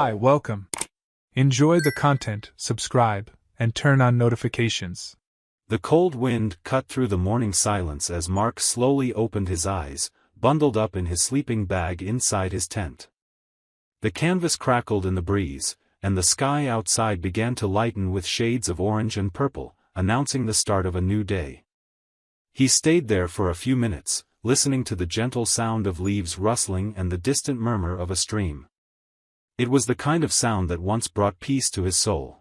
Hi, welcome. Enjoy the content, subscribe, and turn on notifications. The cold wind cut through the morning silence as Mark slowly opened his eyes, bundled up in his sleeping bag inside his tent. The canvas crackled in the breeze, and the sky outside began to lighten with shades of orange and purple, announcing the start of a new day. He stayed there for a few minutes, listening to the gentle sound of leaves rustling and the distant murmur of a stream. It was the kind of sound that once brought peace to his soul.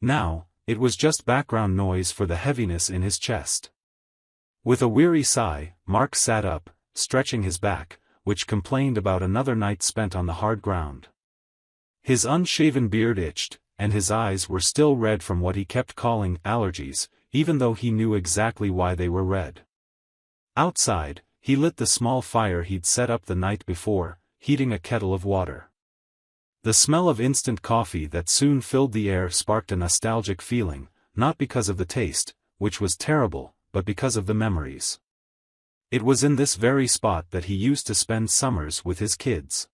Now, it was just background noise for the heaviness in his chest. With a weary sigh, Mark sat up, stretching his back, which complained about another night spent on the hard ground. His unshaven beard itched, and his eyes were still red from what he kept calling allergies, even though he knew exactly why they were red. Outside, he lit the small fire he'd set up the night before, heating a kettle of water. The smell of instant coffee that soon filled the air sparked a nostalgic feeling, not because of the taste, which was terrible, but because of the memories. It was in this very spot that he used to spend summers with his kids.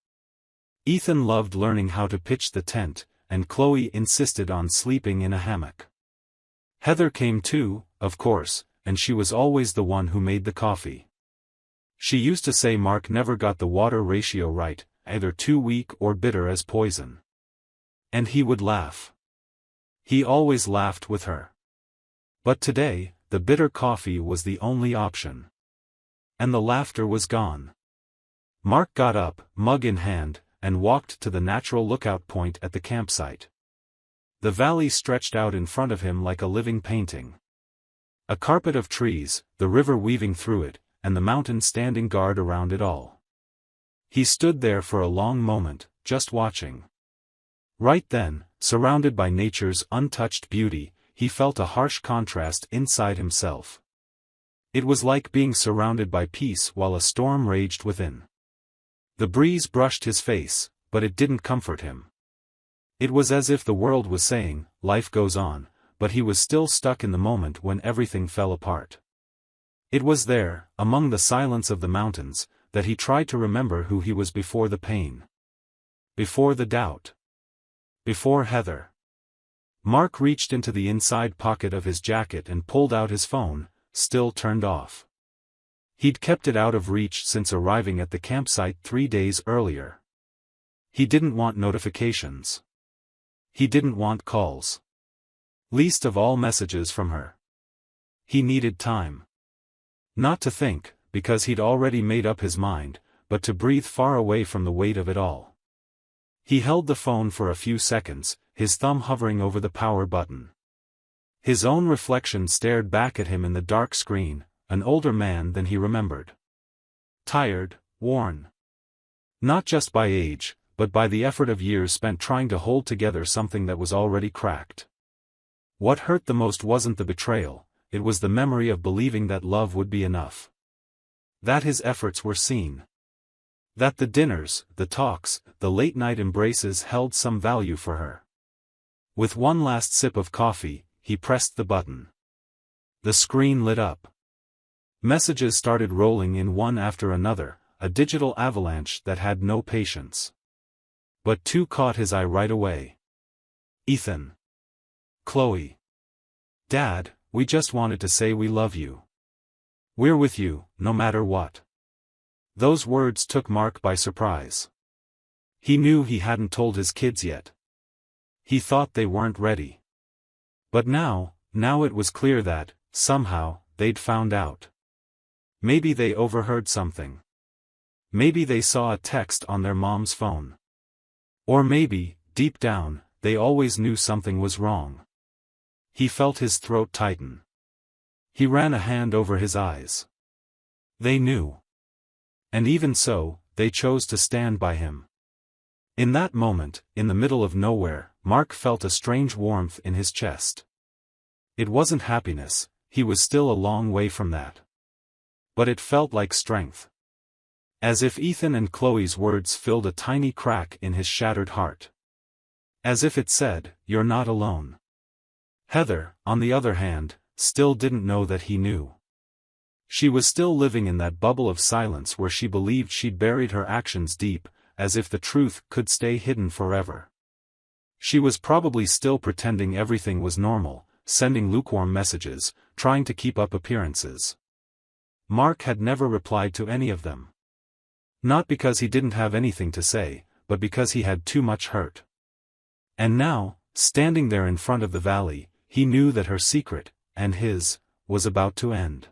Ethan loved learning how to pitch the tent, and Chloe insisted on sleeping in a hammock. Heather came too, of course, and she was always the one who made the coffee. She used to say Mark never got the water ratio right, either too weak or bitter as poison. And he would laugh. He always laughed with her. But today, the bitter coffee was the only option. And the laughter was gone. Mark got up, mug in hand, and walked to the natural lookout point at the campsite. The valley stretched out in front of him like a living painting. A carpet of trees, the river weaving through it, and the mountain standing guard around it all. He stood there for a long moment, just watching. Right then, surrounded by nature's untouched beauty, he felt a harsh contrast inside himself. It was like being surrounded by peace while a storm raged within. The breeze brushed his face, but it didn't comfort him. It was as if the world was saying, life goes on, but he was still stuck in the moment when everything fell apart. It was there, among the silence of the mountains, that he tried to remember who he was before the pain. Before the doubt. Before Heather. Mark reached into the inside pocket of his jacket and pulled out his phone, still turned off. He'd kept it out of reach since arriving at the campsite 3 days earlier. He didn't want notifications. He didn't want calls. Least of all messages from her. He needed time. Not to think, because he'd already made up his mind, but to breathe far away from the weight of it all. He held the phone for a few seconds, his thumb hovering over the power button. His own reflection stared back at him in the dark screen, an older man than he remembered. Tired, worn. Not just by age, but by the effort of years spent trying to hold together something that was already cracked. What hurt the most wasn't the betrayal, it was the memory of believing that love would be enough. That his efforts were seen. That the dinners, the talks, the late-night embraces held some value for her. With one last sip of coffee, he pressed the button. The screen lit up. Messages started rolling in one after another, a digital avalanche that had no patience. But two caught his eye right away. Ethan. Chloe. Dad, we just wanted to say we love you. We're with you, no matter what. Those words took Mark by surprise. He knew he hadn't told his kids yet. He thought they weren't ready. But now it was clear that, somehow, they'd found out. Maybe they overheard something. Maybe they saw a text on their mom's phone. Or maybe, deep down, they always knew something was wrong. He felt his throat tighten. He ran a hand over his eyes. They knew. And even so, they chose to stand by him. In that moment, in the middle of nowhere, Mark felt a strange warmth in his chest. It wasn't happiness, he was still a long way from that. But it felt like strength. As if Ethan and Chloe's words filled a tiny crack in his shattered heart. As if it said, "You're not alone." Heather, on the other hand, still didn't know that he knew. She was still living in that bubble of silence where she believed she'd buried her actions deep, as if the truth could stay hidden forever. She was probably still pretending everything was normal, sending lukewarm messages, trying to keep up appearances. Mark had never replied to any of them. Not because he didn't have anything to say, but because he had too much hurt. And now, standing there in front of the valley, he knew that her secret, and his, was about to end.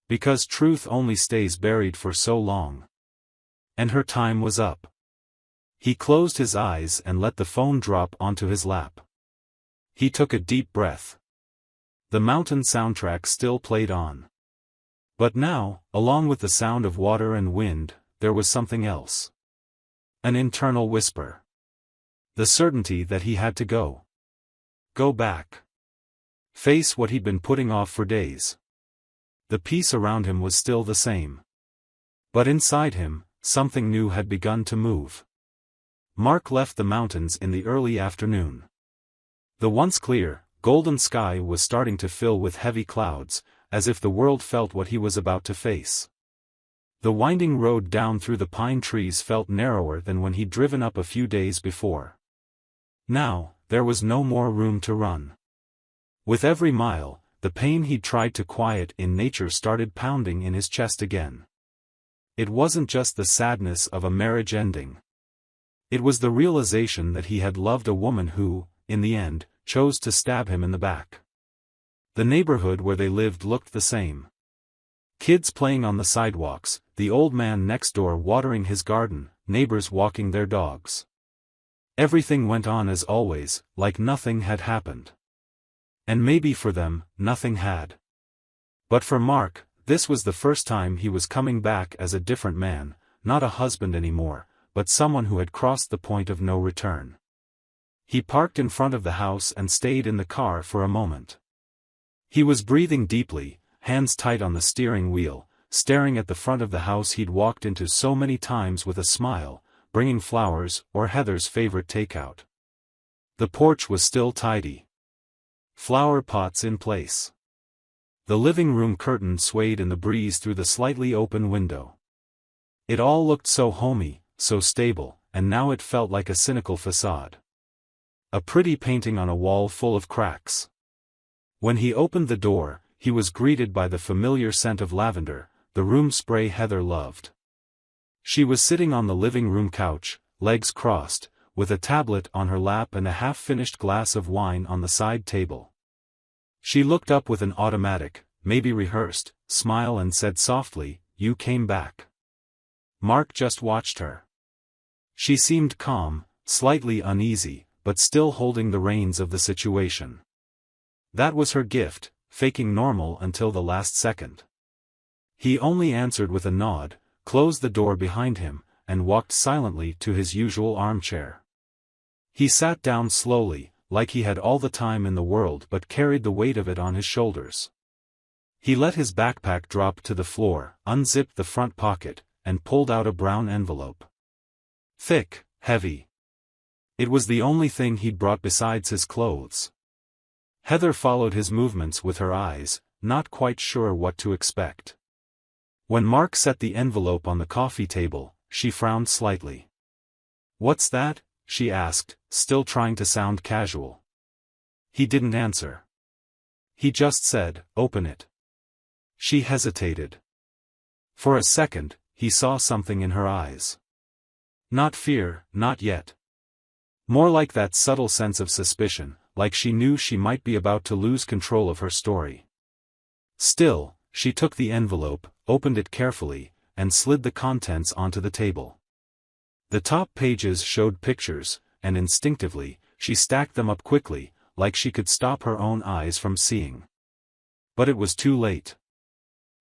Because truth only stays buried for so long. And her time was up. He closed his eyes and let the phone drop onto his lap. He took a deep breath. The mountain soundtrack still played on. But now, along with the sound of water and wind, there was something else. An internal whisper. The certainty that he had to go. Go back. Face what he'd been putting off for days. The peace around him was still the same. But inside him, something new had begun to move. Mark left the mountains in the early afternoon. The once clear, golden sky was starting to fill with heavy clouds, as if the world felt what he was about to face. The winding road down through the pine trees felt narrower than when he'd driven up a few days before. Now, there was no more room to run. With every mile, the pain he'd tried to quiet in nature started pounding in his chest again. It wasn't just the sadness of a marriage ending. It was the realization that he had loved a woman who, in the end, chose to stab him in the back. The neighborhood where they lived looked the same. Kids playing on the sidewalks, the old man next door watering his garden, neighbors walking their dogs. Everything went on as always, like nothing had happened. And maybe for them, nothing had. But for Mark, this was the first time he was coming back as a different man, not a husband anymore, but someone who had crossed the point of no return. He parked in front of the house and stayed in the car for a moment. He was breathing deeply, hands tight on the steering wheel, staring at the front of the house he'd walked into so many times with a smile, bringing flowers or Heather's favorite takeout. The porch was still tidy. Flower pots in place. The living room curtain swayed in the breeze through the slightly open window. It all looked so homey, so stable, and now it felt like a cynical facade. A pretty painting on a wall full of cracks. When he opened the door, he was greeted by the familiar scent of lavender, the room spray Heather loved. She was sitting on the living room couch, legs crossed, with a tablet on her lap and a half-finished glass of wine on the side table. She looked up with an automatic, maybe rehearsed, smile and said softly, "You came back." Mark just watched her. She seemed calm, slightly uneasy, but still holding the reins of the situation. That was her gift, faking normal until the last second. He only answered with a nod, closed the door behind him, and walked silently to his usual armchair. He sat down slowly, like he had all the time in the world but carried the weight of it on his shoulders. He let his backpack drop to the floor, unzipped the front pocket, and pulled out a brown envelope. Thick, heavy. It was the only thing he'd brought besides his clothes. Heather followed his movements with her eyes, not quite sure what to expect. When Mark set the envelope on the coffee table, she frowned slightly. "What's that?" she asked, still trying to sound casual. He didn't answer. He just said, "Open it." She hesitated. For a second, he saw something in her eyes. Not fear, not yet. More like that subtle sense of suspicion, like she knew she might be about to lose control of her story. Still, she took the envelope, opened it carefully, and slid the contents onto the table. The top pages showed pictures, and instinctively, she stacked them up quickly, like she could stop her own eyes from seeing. But it was too late.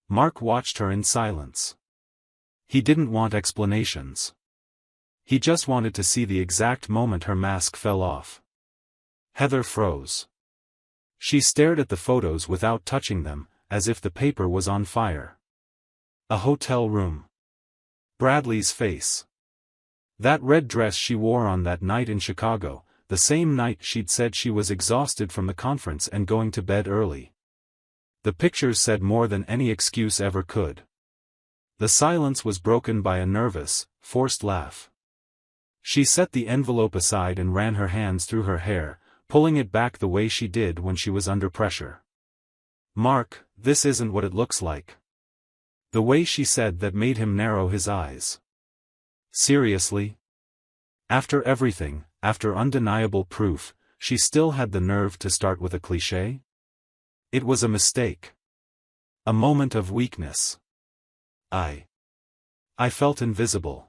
Mark watched her in silence. He didn't want explanations. He just wanted to see the exact moment her mask fell off. Heather froze. She stared at the photos without touching them, as if the paper was on fire. A hotel room. Bradley's face. That red dress she wore on that night in Chicago, the same night she'd said she was exhausted from the conference and going to bed early. The pictures said more than any excuse ever could. The silence was broken by a nervous, forced laugh. She set the envelope aside and ran her hands through her hair, pulling it back the way she did when she was under pressure. "Mark, this isn't what it looks like." The way she said that made him narrow his eyes. Seriously? After everything, after undeniable proof, she still had the nerve to start with a cliché? It was a mistake. A moment of weakness. I felt invisible.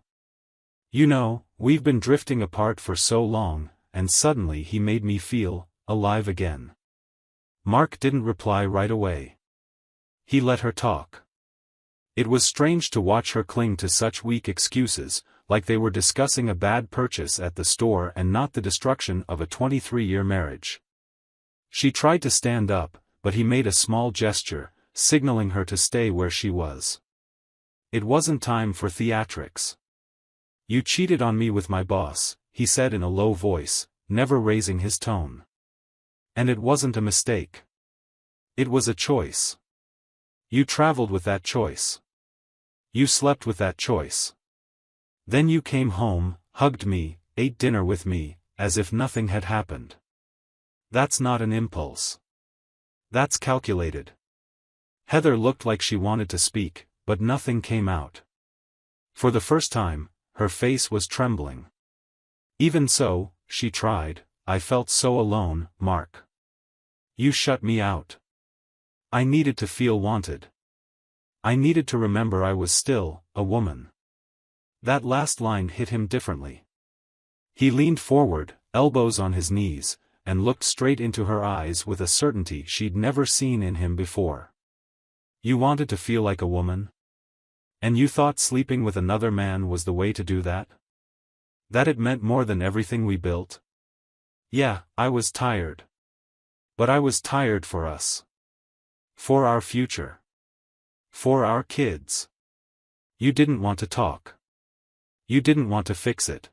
You know, we've been drifting apart for so long, and suddenly he made me feel alive again. Mark didn't reply right away. He let her talk. It was strange to watch her cling to such weak excuses, like they were discussing a bad purchase at the store and not the destruction of a 23-year marriage. She tried to stand up, but he made a small gesture, signaling her to stay where she was. It wasn't time for theatrics. "You cheated on me with my boss," he said in a low voice, never raising his tone. "And it wasn't a mistake. It was a choice. You traveled with that choice. You slept with that choice. Then you came home, hugged me, ate dinner with me, as if nothing had happened. That's not an impulse. That's calculated." Heather looked like she wanted to speak, but nothing came out. For the first time, her face was trembling. "Even so," she tried, "I felt so alone, Mark. You shut me out. I needed to feel wanted. I needed to remember I was still a woman." That last line hit him differently. He leaned forward, elbows on his knees, and looked straight into her eyes with a certainty she'd never seen in him before. "You wanted to feel like a woman? And you thought sleeping with another man was the way to do that? That it meant more than everything we built?" "Yeah, I was tired. But I was tired for us. For our future. For our kids. You didn't want to talk. You didn't want to fix it.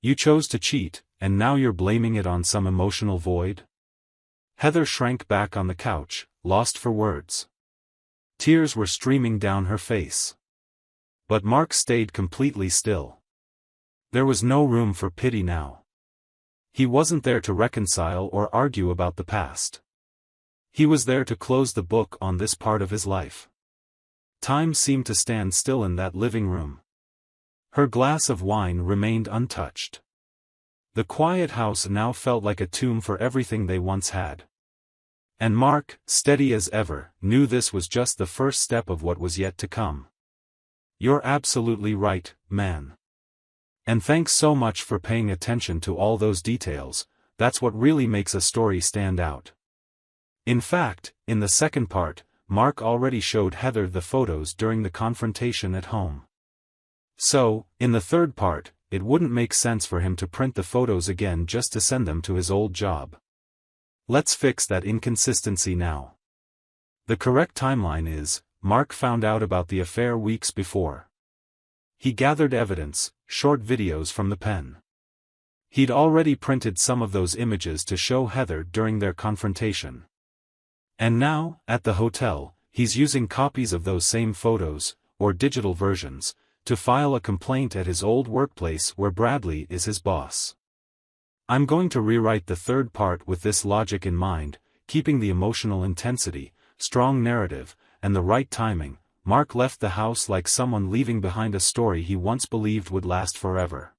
You chose to cheat, and now you're blaming it on some emotional void?" Heather shrank back on the couch, lost for words. Tears were streaming down her face. But Mark stayed completely still. There was no room for pity now. He wasn't there to reconcile or argue about the past. He was there to close the book on this part of his life. Time seemed to stand still in that living room. Her glass of wine remained untouched. The quiet house now felt like a tomb for everything they once had. And Mark, steady as ever, knew this was just the first step of what was yet to come. "You're absolutely right, man. And thanks so much for paying attention to all those details. That's what really makes a story stand out." In fact, in the second part, Mark already showed Heather the photos during the confrontation at home. So, in the third part, it wouldn't make sense for him to print the photos again just to send them to his old job. Let's fix that inconsistency now. The correct timeline is, Mark found out about the affair weeks before. He gathered evidence, short videos from the pen. He'd already printed some of those images to show Heather during their confrontation. And now, at the hotel, he's using copies of those same photos, or digital versions, to file a complaint at his old workplace where Bradley is his boss. I'm going to rewrite the third part with this logic in mind, keeping the emotional intensity, strong narrative, and the right timing. Mark left the house like someone leaving behind a story he once believed would last forever.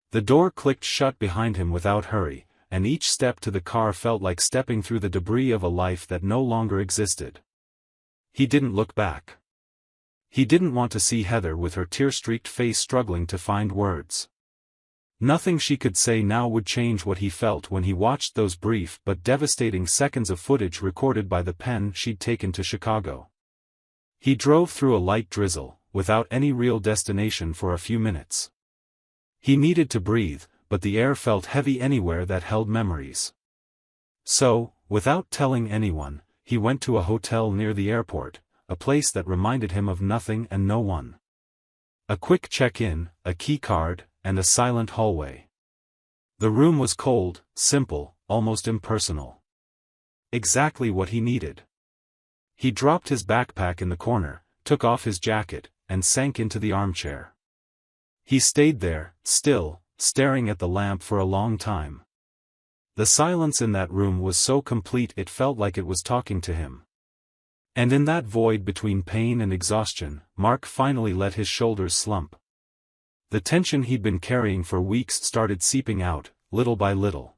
The door clicked shut behind him without hurry, and each step to the car felt like stepping through the debris of a life that no longer existed. He didn't look back. He didn't want to see Heather with her tear-streaked face struggling to find words. Nothing she could say now would change what he felt when he watched those brief but devastating seconds of footage recorded by the pen she'd taken to Chicago. He drove through a light drizzle, without any real destination for a few minutes. He needed to breathe, but the air felt heavy anywhere that held memories. So, without telling anyone, he went to a hotel near the airport, a place that reminded him of nothing and no one. A quick check-in, a key card, and a silent hallway. The room was cold, simple, almost impersonal. Exactly what he needed. He dropped his backpack in the corner, took off his jacket, and sank into the armchair. He stayed there, still, staring at the lamp for a long time. The silence in that room was so complete it felt like it was talking to him. And in that void between pain and exhaustion, Mark finally let his shoulders slump. The tension he'd been carrying for weeks started seeping out, little by little.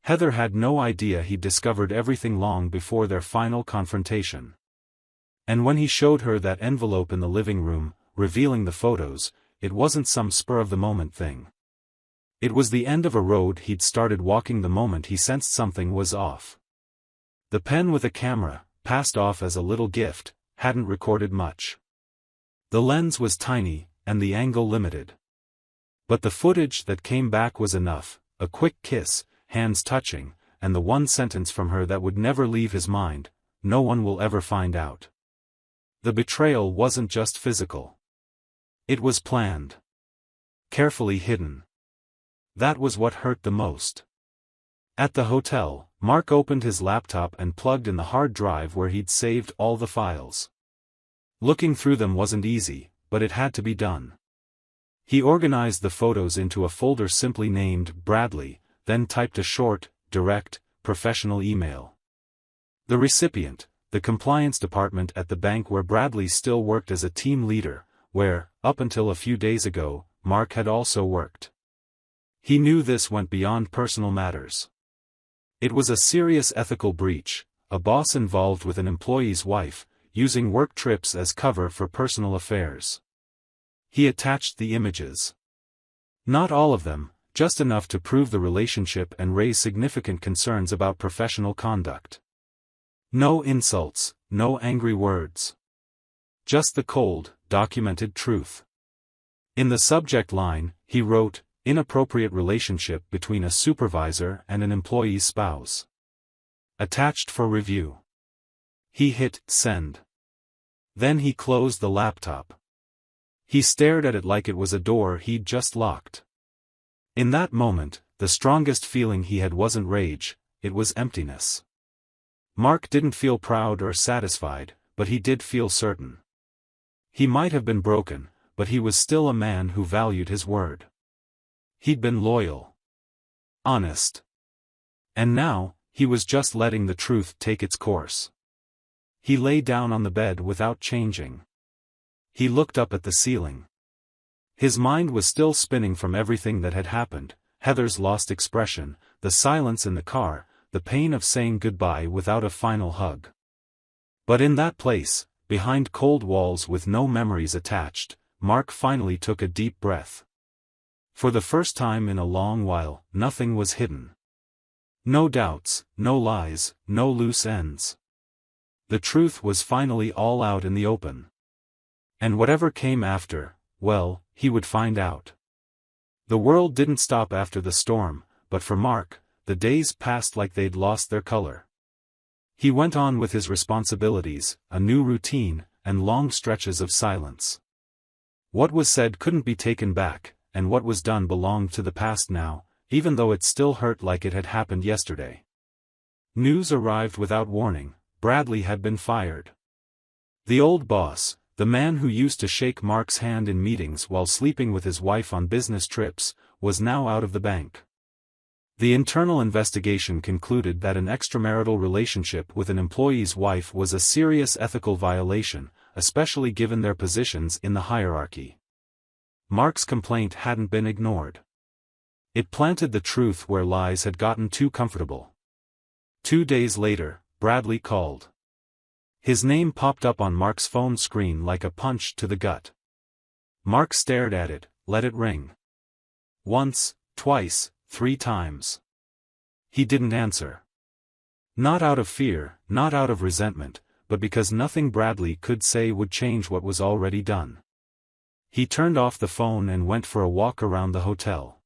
Heather had no idea he'd discovered everything long before their final confrontation. And when he showed her that envelope in the living room, revealing the photos, it wasn't some spur-of-the-moment thing. It was the end of a road he'd started walking the moment he sensed something was off. The pen with a camera, passed off as a little gift, hadn't recorded much. The lens was tiny, and the angle limited. But the footage that came back was enough, a quick kiss, hands touching, and the one sentence from her that would never leave his mind: "No one will ever find out." The betrayal wasn't just physical. It was planned. Carefully hidden. That was what hurt the most. At the hotel, Mark opened his laptop and plugged in the hard drive where he'd saved all the files. Looking through them wasn't easy, but it had to be done. He organized the photos into a folder simply named Bradley, then typed a short, direct, professional email. The recipient, the compliance department at the bank where Bradley still worked as a team leader, where, up until a few days ago, Mark had also worked. He knew this went beyond personal matters. It was a serious ethical breach, a boss involved with an employee's wife, using work trips as cover for personal affairs. He attached the images. Not all of them, just enough to prove the relationship and raise significant concerns about professional conduct. No insults, no angry words. Just the cold, documented truth. In the subject line, he wrote, "Inappropriate relationship between a supervisor and an employee's spouse. Attached for review." He hit send. Then he closed the laptop. He stared at it like it was a door he'd just locked. In that moment, the strongest feeling he had wasn't rage, it was emptiness. Mark didn't feel proud or satisfied, but he did feel certain. He might have been broken, but he was still a man who valued his word. He'd been loyal. Honest. And now, he was just letting the truth take its course. He lay down on the bed without changing. He looked up at the ceiling. His mind was still spinning from everything that had happened: Heather's lost expression, the silence in the car, the pain of saying goodbye without a final hug. But in that place, behind cold walls with no memories attached, Mark finally took a deep breath. For the first time in a long while, nothing was hidden. No doubts, no lies, no loose ends. The truth was finally all out in the open. And whatever came after, well, he would find out. The world didn't stop after the storm, but for Mark, the days passed like they'd lost their color. He went on with his responsibilities, a new routine, and long stretches of silence. What was said couldn't be taken back, and what was done belonged to the past now, even though it still hurt like it had happened yesterday. News arrived without warning: Bradley had been fired. The old boss, the man who used to shake Mark's hand in meetings while sleeping with his wife on business trips, was now out of the bank. The internal investigation concluded that an extramarital relationship with an employee's wife was a serious ethical violation, especially given their positions in the hierarchy. Mark's complaint hadn't been ignored. It planted the truth where lies had gotten too comfortable. 2 days later, Bradley called. His name popped up on Mark's phone screen like a punch to the gut. Mark stared at it, let it ring. Once, twice, 3 times. He didn't answer. Not out of fear, not out of resentment, but because nothing Bradley could say would change what was already done. He turned off the phone and went for a walk around the hotel.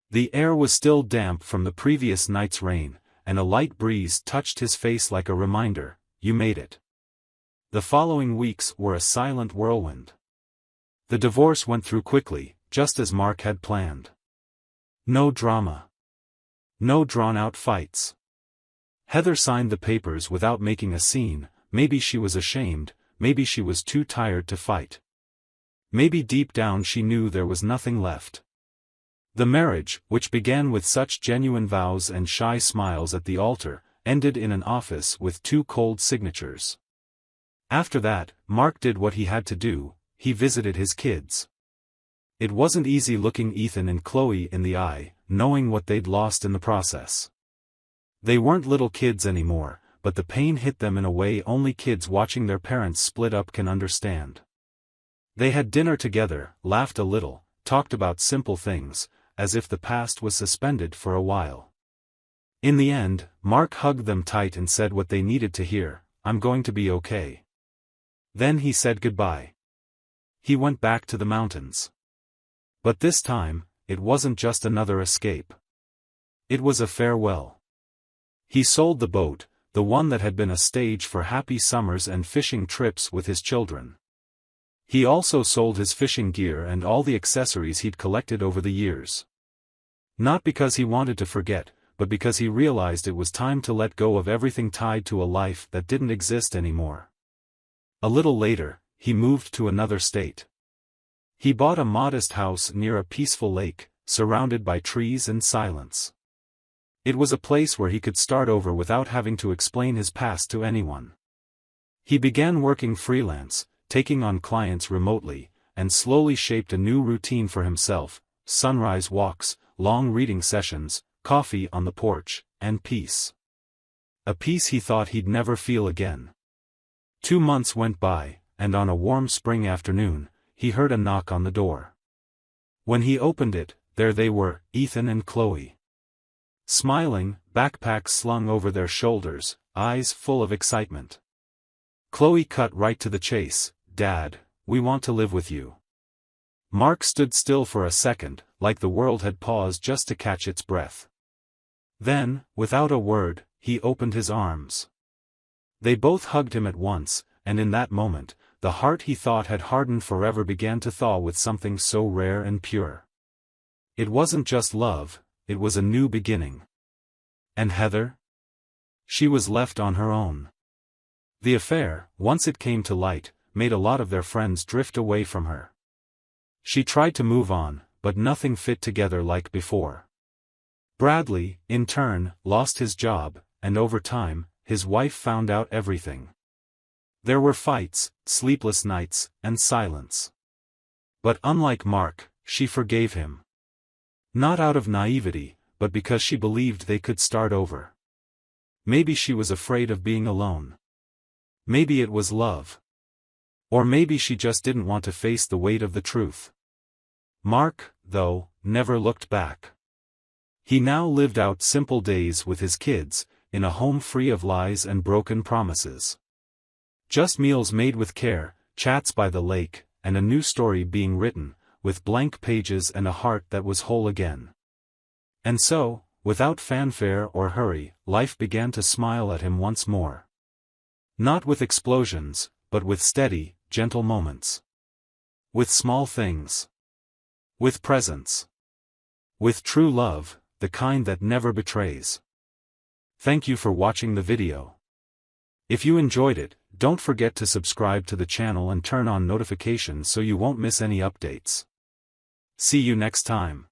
The air was still damp from the previous night's rain, and a light breeze touched his face like a reminder: you made it. The following weeks were a silent whirlwind. The divorce went through quickly, just as Mark had planned. No drama. No drawn-out fights. Heather signed the papers without making a scene. Maybe she was ashamed, maybe she was too tired to fight. Maybe deep down she knew there was nothing left. The marriage, which began with such genuine vows and shy smiles at the altar, ended in an office with 2 cold signatures. After that, Mark did what he had to do, he visited his kids. It wasn't easy looking Ethan and Chloe in the eye, knowing what they'd lost in the process. They weren't little kids anymore, but the pain hit them in a way only kids watching their parents split up can understand. They had dinner together, laughed a little, talked about simple things, as if the past was suspended for a while. In the end, Mark hugged them tight and said what they needed to hear, "I'm going to be okay." Then he said goodbye. He went back to the mountains. But this time, it wasn't just another escape. It was a farewell. He sold the boat, the one that had been a stage for happy summers and fishing trips with his children. He also sold his fishing gear and all the accessories he'd collected over the years. Not because he wanted to forget, but because he realized it was time to let go of everything tied to a life that didn't exist anymore. A little later, he moved to another state. He bought a modest house near a peaceful lake, surrounded by trees and silence. It was a place where he could start over without having to explain his past to anyone. He began working freelance, taking on clients remotely, and slowly shaped a new routine for himself: sunrise walks, long reading sessions, coffee on the porch, and peace. A peace he thought he'd never feel again. 2 months went by, and on a warm spring afternoon, he heard a knock on the door. When he opened it, there they were, Ethan and Chloe. Smiling, backpacks slung over their shoulders, eyes full of excitement. Chloe cut right to the chase, "Dad, we want to live with you." Mark stood still for a second, like the world had paused just to catch its breath. Then, without a word, he opened his arms. They both hugged him at once, and in that moment, the heart he thought had hardened forever began to thaw with something so rare and pure. It wasn't just love, it was a new beginning. And Heather? She was left on her own. The affair, once it came to light, made a lot of their friends drift away from her. She tried to move on, but nothing fit together like before. Bradley, in turn, lost his job, and over time, his wife found out everything. There were fights, sleepless nights, and silence. But unlike Mark, she forgave him. Not out of naivety, but because she believed they could start over. Maybe she was afraid of being alone. Maybe it was love. Or maybe she just didn't want to face the weight of the truth. Mark, though, never looked back. He now lived out simple days with his kids, in a home free of lies and broken promises. Just meals made with care, chats by the lake, and a new story being written, with blank pages and a heart that was whole again. And so, without fanfare or hurry, life began to smile at him once more. Not with explosions, but with steady, gentle moments. With small things. With presence. With true love, the kind that never betrays. Thank you for watching the video. If you enjoyed it, don't forget to subscribe to the channel and turn on notifications so you won't miss any updates. See you next time.